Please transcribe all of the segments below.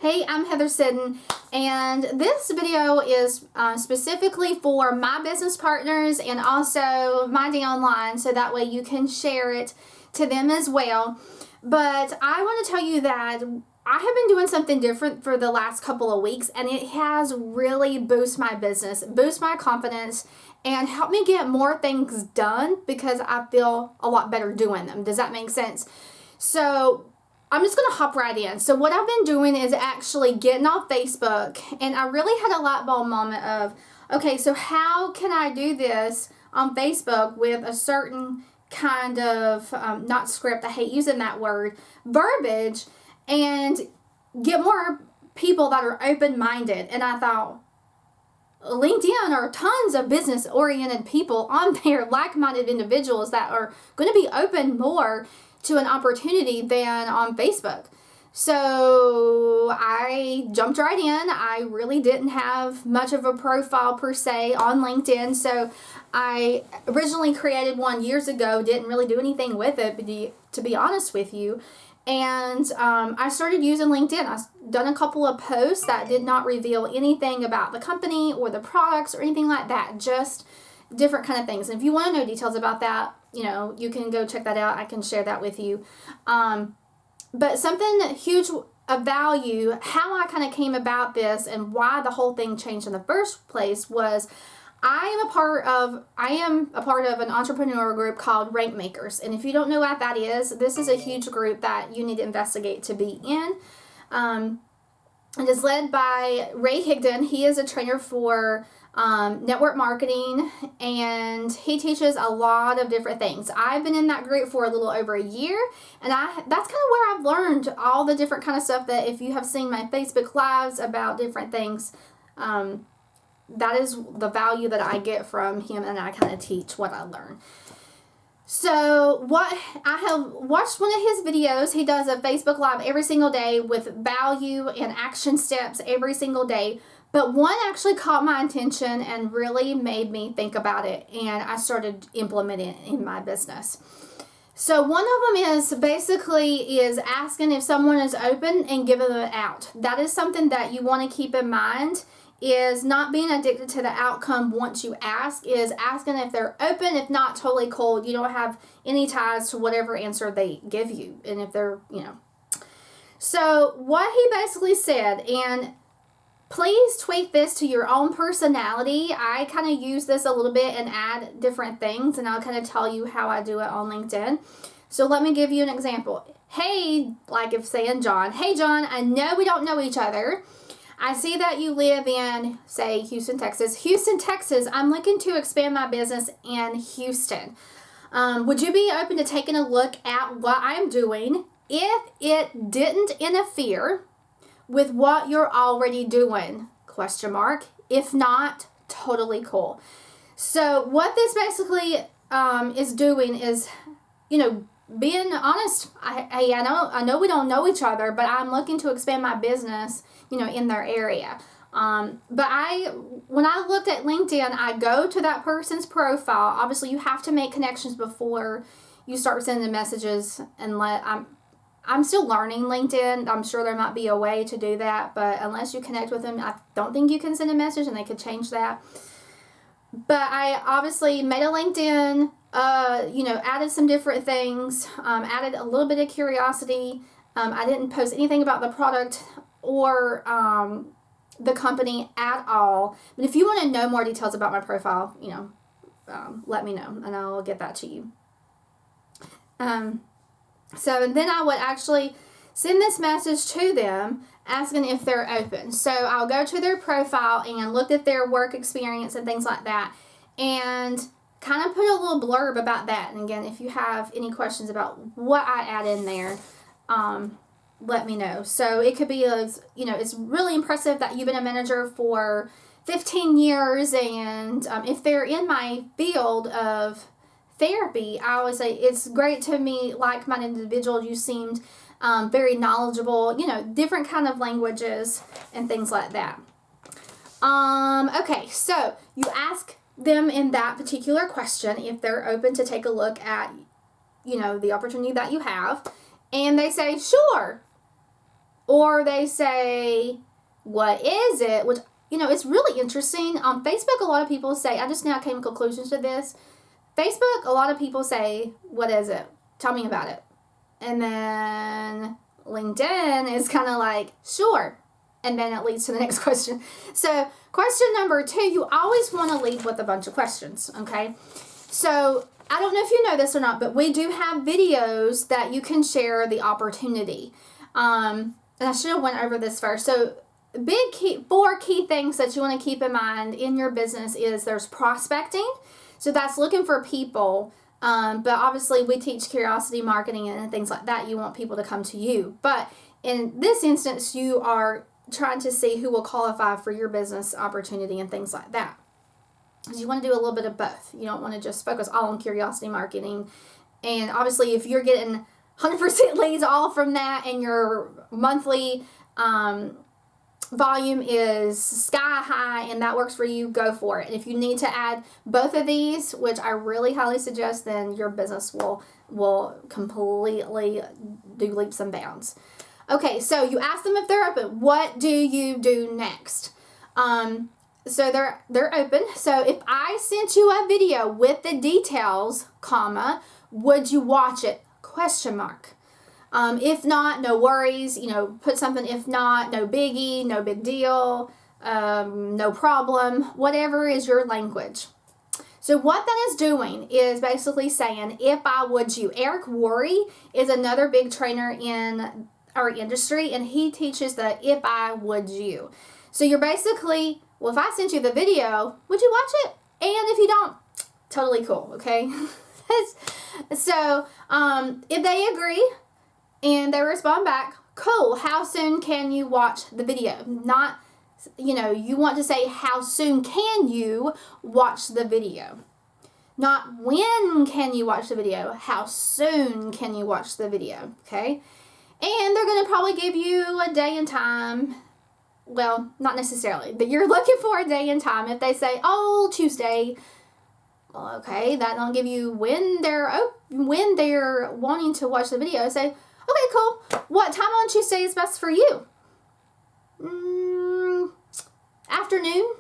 Hey, I'm Heather Siddon, and this video is specifically for my business partners and also my downline, so that way you can share it to them as well. But I want to tell you that I have been doing something different for the last couple of weeks, and it has really boosted my business, boosted my confidence, and helped me get more things done because I feel a lot better doing them. Does that make sense? So I'm just going to hop right in. So what I've been doing is actually getting off Facebook, and I really had a light bulb moment of, okay, so how can I do this on Facebook with a certain kind of, not script, I hate using that word, verbiage, and get more people that are open-minded. And I thought, LinkedIn are tons of business-oriented people on there, like-minded individuals that are going to be open more to an opportunity than on Facebook. So I jumped right in. I really didn't have much of a profile per se on LinkedIn. So I originally created one years ago, didn't really do anything with it, to be honest with you. And I started using LinkedIn. I've done a couple of posts that did not reveal anything about the company or the products or anything like that, just different kind of things. And if you want to know details about that, you can go check that out. I can share that with you. But something huge of value, how I kind of came about this and why the whole thing changed in the first place was I am a part of an entrepreneur group called Rank Makers. And if you don't know what that is, this is a huge group that you need to investigate to be in. It is led by Ray Higdon. He is a trainer for network marketing, and he teaches a lot of different things. I've been in that group for a little over a year, and that's kind of where I've learned all the different kind of stuff that if you have seen my Facebook lives about different things, that is the value that I get from him, and I kind of teach what I learn. So I have watched one of his videos. He does a Facebook Live every single day with value and action steps every single day. But one actually caught my attention and really made me think about it, and I started implementing it in my business. So one of them is asking if someone is open and giving it out. That is something that you want to keep in mind, is not being addicted to the outcome once you ask, is asking if they're open, if not totally cold. You don't have any ties to whatever answer they give you. And if they're, So what he basically said, and please tweak this to your own personality. I kind of use this a little bit and add different things, and I'll kind of tell you how I do it on LinkedIn. So let me give you an example. Hey, like if saying John, hey John, I know we don't know each other. I see that you live in, say, Houston, Texas. Houston, Texas, I'm looking to expand my business in Houston. Would you be open to taking a look at what I'm doing if it didn't interfere with what you're already doing? ? If not, totally cool. So what this basically is doing is, being honest. I know we don't know each other, but I'm looking to expand my business, in their area. But when I looked at LinkedIn, I go to that person's profile. Obviously, you have to make connections before you start sending messages, and I'm still learning LinkedIn. I'm sure there might be a way to do that, but unless you connect with them, I don't think you can send a message, and they could change that. But I obviously made a LinkedIn, added some different things, added a little bit of curiosity. I didn't post anything about the product or the company at all. But if you want to know more details about my profile, let me know, and I'll get that to you. So then I would actually send this message to them asking if they're open. So I'll go to their profile and look at their work experience and things like that, and kind of put a little blurb about that. And again, if you have any questions about what I add in there, let me know. So it could be, it's really impressive that you've been a manager for 15 years, and if they're in my field of therapy, I always say it's great to meet like-minded individuals. You seemed very knowledgeable, different kind of languages and things like that. Okay, so you ask them in that particular question if they're open to take a look at, the opportunity that you have, and they say, sure. or they say, what is it? Which, it's really interesting. On Facebook, a lot of people say, I just now came to conclusions to this. Facebook, a lot of people say, what is it? Tell me about it. And then LinkedIn is kind of like, sure. And then it leads to the next question. So question number 2, you always want to lead with a bunch of questions, okay? So I don't know if you know this or not, but we do have videos that you can share the opportunity. And I should have went over this first. So 4 key things that you want to keep in mind in your business is there's prospecting. So that's looking for people. But obviously we teach curiosity marketing and things like that. You want people to come to you. But in this instance, you are trying to see who will qualify for your business opportunity and things like that. Because you want to do a little bit of both. You don't want to just focus all on curiosity marketing. And obviously if you're getting 100% leads all from that and your monthly volume is sky high and that works for you, go for it. And if you need to add both of these, which I really highly suggest, then your business will completely do leaps and bounds. Okay, so you ask them if they're open. What do you do next? So they're open. So if I sent you a video with the details, comma, would you watch it? Question mark. If not, no worries, put something, if not, no biggie, no big deal, no problem, whatever is your language. So what that is doing is basically saying, if I would you. Eric Worre is another big trainer in our industry, and he teaches the if I would you. So you're basically, well, if I sent you the video, would you watch it? And if you don't, totally cool, okay? So if they agree, and they respond back, cool, how soon can you watch the video? Not, you want to say, how soon can you watch the video? Not when can you watch the video, how soon can you watch the video, okay? And they're going to probably give you a day and time. Well, not necessarily, but you're looking for a day and time. If they say, oh, Tuesday, well, okay, that'll give you when they're wanting to watch the video. Say, okay, cool. What time on Tuesday is best for you? Afternoon.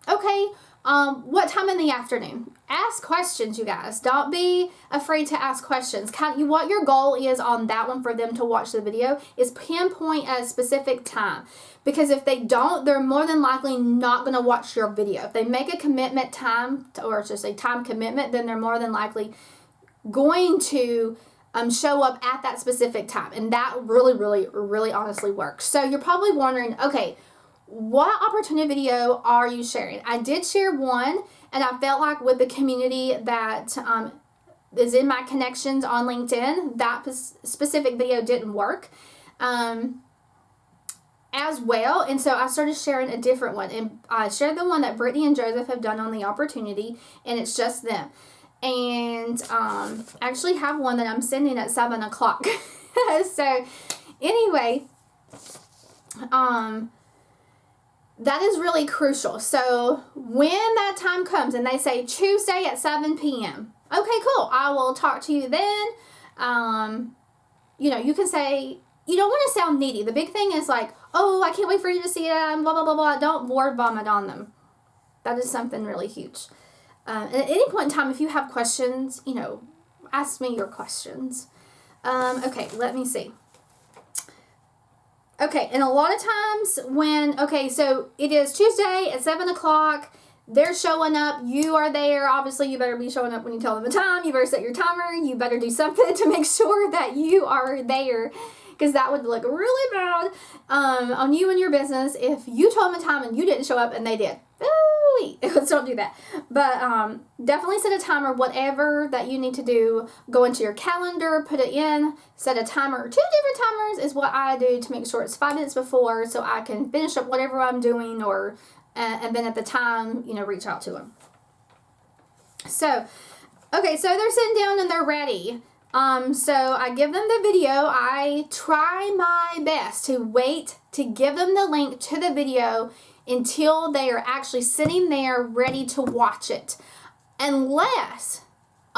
Okay. What time in the afternoon? Ask questions, you guys. Don't be afraid to ask questions. What your goal is on that one for them to watch the video is pinpoint a specific time. Because if they don't, they're more than likely not going to watch your video. If they make a commitment time, or just a time commitment, then they're more than likely going to show up at that specific time. And that really, really, really honestly works. So you're probably wondering, okay, what opportunity video are you sharing? I did share one, and I felt like with the community that is in my connections on LinkedIn, that specific video didn't work as well. And so I started sharing a different one. And I shared the one that Brittany and Joseph have done on the opportunity, and it's just them. And I actually have one that I'm sending at 7 o'clock. So anyway, that is really crucial. So when that time comes and they say Tuesday at 7 p.m. Okay, cool. I will talk to you then. You can say, you don't want to sound needy. The big thing is like, oh, I can't wait for you to see it, and blah, blah, blah, blah. Don't word vomit on them. That is something really huge. At any point in time, if you have questions, ask me your questions. Okay, let me see. Okay, and a lot of times so it is Tuesday at 7 o'clock, they're showing up, you are there, obviously you better be showing up when you tell them the time, you better set your timer, you better do something to make sure that you are there, because that would look really bad on you and your business if you told them a time and you didn't show up and they did. Let's don't do that. But definitely set a timer, whatever that you need to do. Go into your calendar, put it in, set a timer. 2 different timers is what I do to make sure it's 5 minutes before so I can finish up whatever I'm doing, or and then at the time, reach out to them. So, okay, so they're sitting down and they're ready. So I give them the video. I try my best to wait to give them the link to the video until they are actually sitting there ready to watch it. Unless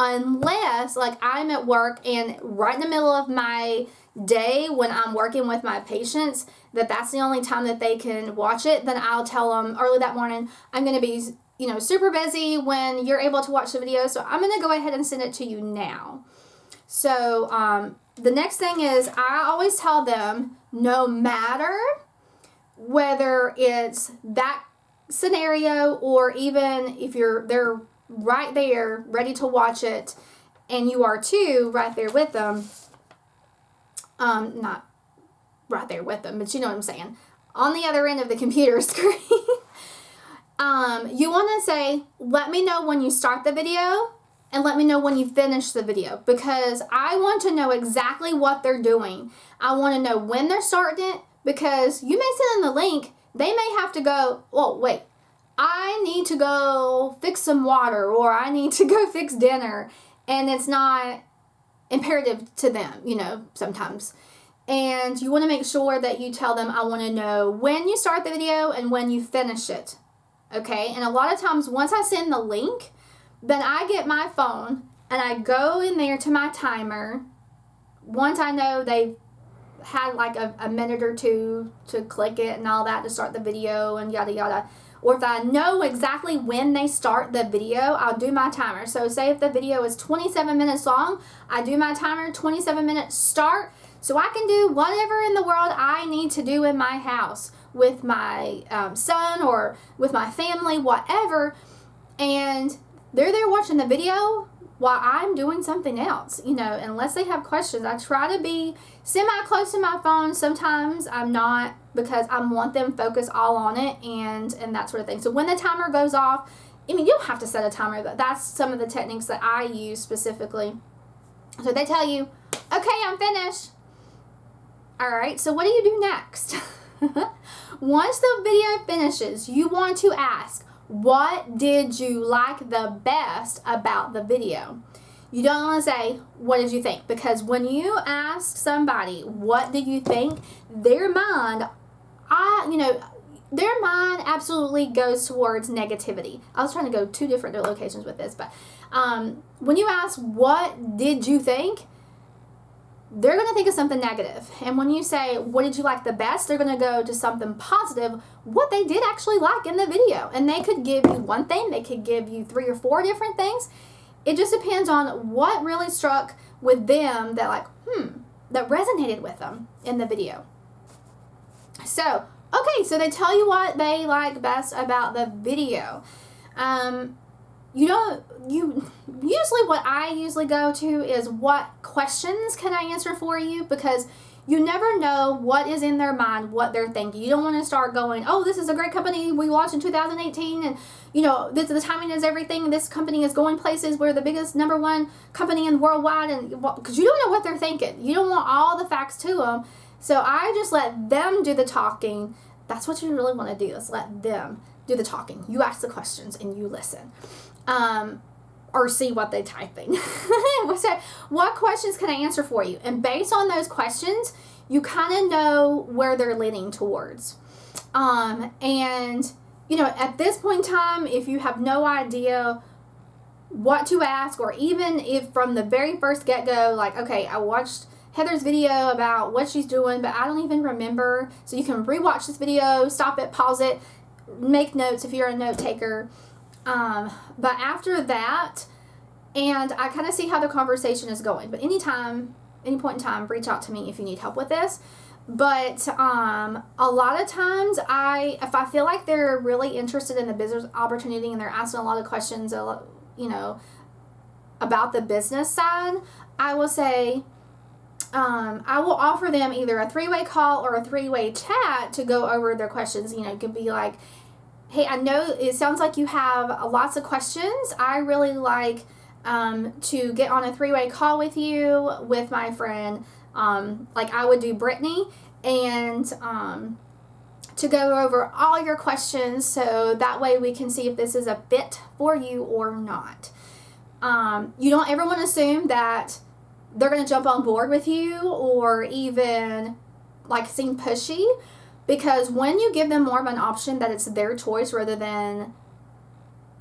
unless like I'm at work and right in the middle of my day when I'm working with my patients, that's the only time that they can watch it, then I'll tell them early that morning, I'm going to be, super busy when you're able to watch the video, so I'm going to go ahead and send it to you now. So the next thing is I always tell them, no matter whether it's that scenario or even if they're right there ready to watch it and you are too right there with them, not right there with them, but you know what I'm saying, on the other end of the computer screen, you want to say, let me know when you start the video and let me know when you finish the video, because I want to know exactly what they're doing. I want to know when they're starting it, because you may send them the link, they may have to go, oh, wait, I need to go fix some water, or I need to go fix dinner, and it's not imperative to them, sometimes. And you want to make sure that you tell them, I want to know when you start the video and when you finish it. Okay? And a lot of times, once I send the link, then I get my phone and I go in there to my timer. Once I know they've had like a minute or two to click it and all that to start the video and yada yada. Or if I know exactly when they start the video, I'll do my timer. So say if the video is 27 minutes long, I do my timer, 27 minutes start, so I can do whatever in the world I need to do in my house with my son or with my family, whatever. And they're there watching the video while I'm doing something else, unless they have questions. I try to be semi-close to my phone. Sometimes I'm not, because I want them focused all on it and that sort of thing. So when the timer goes off, you don't have to set a timer, but that's some of the techniques that I use specifically. So they tell you, okay, I'm finished. All right, so what do you do next? Once the video finishes, you want to ask, what did you like the best about the video? You don't want to say, what did you think? Because when you ask somebody, what did you think, their mind absolutely goes towards negativity. I was trying to go two different locations with this, but when you ask, what did you think, they're going to think of something negative. And when you say, what did you like the best, they're going to go to something positive, what they did actually like in the video. And they could give you one thing, they could give you 3 or 4 different things. It just depends on what really struck with them that that resonated with them in the video. So, okay, so they tell you what they like best about the video. Usually what I usually go to is, what questions can I answer for you? Because you never know what is in their mind, what they're thinking. You don't want to start going, oh, this is a great company we launched in 2018, and the timing is everything. This company is going places. We're the biggest #1 company in worldwide, and because you don't know what they're thinking. You don't want all the facts to them. So I just let them do the talking. That's what you really want to do, is let them do the talking. You ask the questions and you listen. Or see what they're typing. So, what questions can I answer for you? And based on those questions, you kind of know where they're leaning towards. And, at this point in time, if you have no idea what to ask, or even if from the very first get-go, like, okay, I watched Heather's video about what she's doing, but I don't even remember. So you can rewatch this video, stop it, pause it, make notes if you're a note taker. But after that, and I kind of see how the conversation is going. But any point in time, reach out to me if you need help with this. But a lot of times, if I feel like they're really interested in the business opportunity and they're asking a lot of questions, about the business side, I will say, I will offer them either a 3-way call or a 3-way chat to go over their questions. It could be like, hey, I know it sounds like you have lots of questions. I really like to get on a 3-way call with you, with my friend, like I would do Brittany, and to go over all your questions, so that way we can see if this is a fit for you or not. You don't ever want to assume that they're going to jump on board with you or even seem pushy. Because when you give them more of an option that it's their choice rather than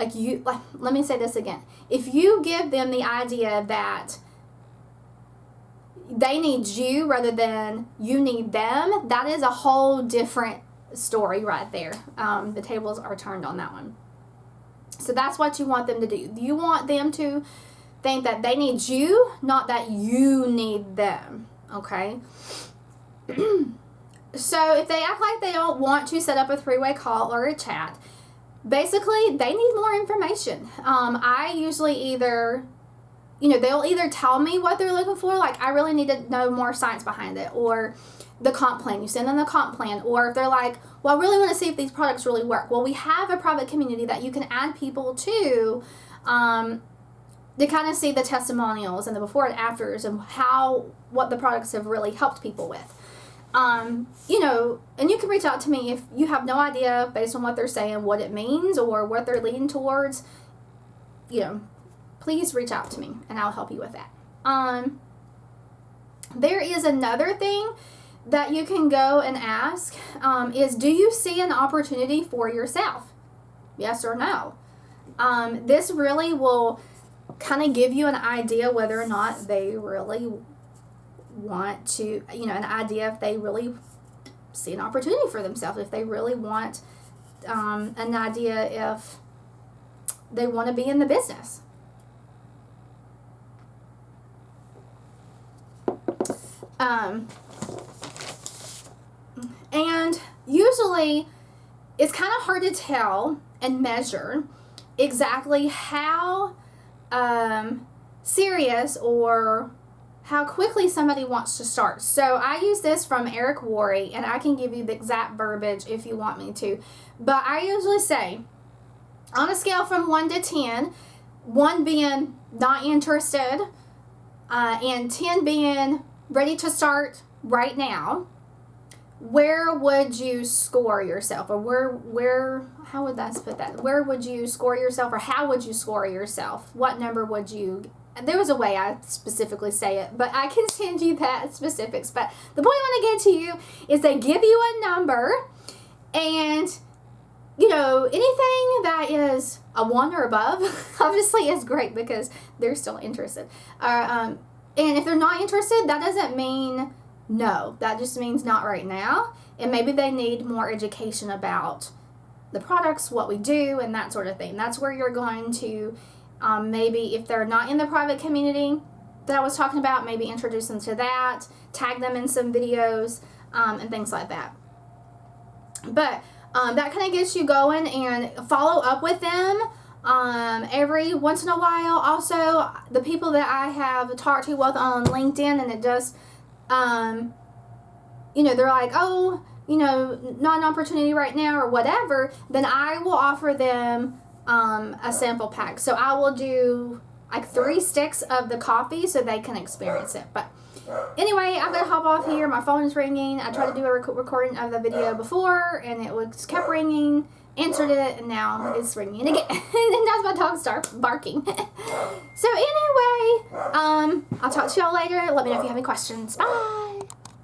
let me say this again. If you give them the idea that they need you rather than you need them, that is a whole different story right there. The tables are turned on that one. So that's what you want them to do. You want them to think that they need you, not that you need them. Okay? So if they act like they don't want to set up a three-way call or a chat, basically they need more information. I usually either, they'll either tell me what they're looking for, like I really need to know more science behind it, or the comp plan. You send them the comp plan. Or if they're like, well, I really want to see if these products really work. Well, we have a private community that you can add people to kind of see the testimonials and the before and afters and what the products have really helped people with. And you can reach out to me if you have no idea based on what they're saying what it means or what they're leading towards. Please reach out to me and I'll help you with that. There is another thing that you can go and ask is, do you see an opportunity for yourself? Yes or no? This really will kind of give you an idea whether or not they really want to, an idea if they really see an opportunity for themselves, if they really want an idea if they want to be in the business. And usually it's kind of hard to tell and measure exactly how serious or how quickly somebody wants to start. So I use this from Eric Worre, and I can give you the exact verbiage if you want me to. But I usually say, on a scale from 1 to 10, 1 being not interested, and 10 being ready to start right now, where would you score yourself? Or how would I put that? Where would you score yourself, or how would you score yourself? What number would you, there was a way I specifically say it, but I can send you that specifics. But the point I want to get to you is they give you a number, and anything that is a 1 or above obviously is great because they're still interested. And if they're not interested, that doesn't mean no. That just means not right now. And maybe they need more education about the products, what we do, and that sort of thing. That's where you're going to maybe, if they're not in the private community that I was talking about, maybe introduce them to that, tag them in some videos, and things like that. But that kind of gets you going, and follow up with them every once in a while. Also, the people that I have talked to both on LinkedIn, and it does, they're like, oh, not an opportunity right now or whatever, then I will offer them a sample pack. So I will do like 3 sticks of the coffee so they can experience it. But anyway, I've got to hop off here. My phone is ringing. I tried to do a recording of the video before, and it kept ringing. Answered it, and now it's ringing again. And now my dog starts barking. So anyway, I'll talk to y'all later. Let me know if you have any questions. Bye.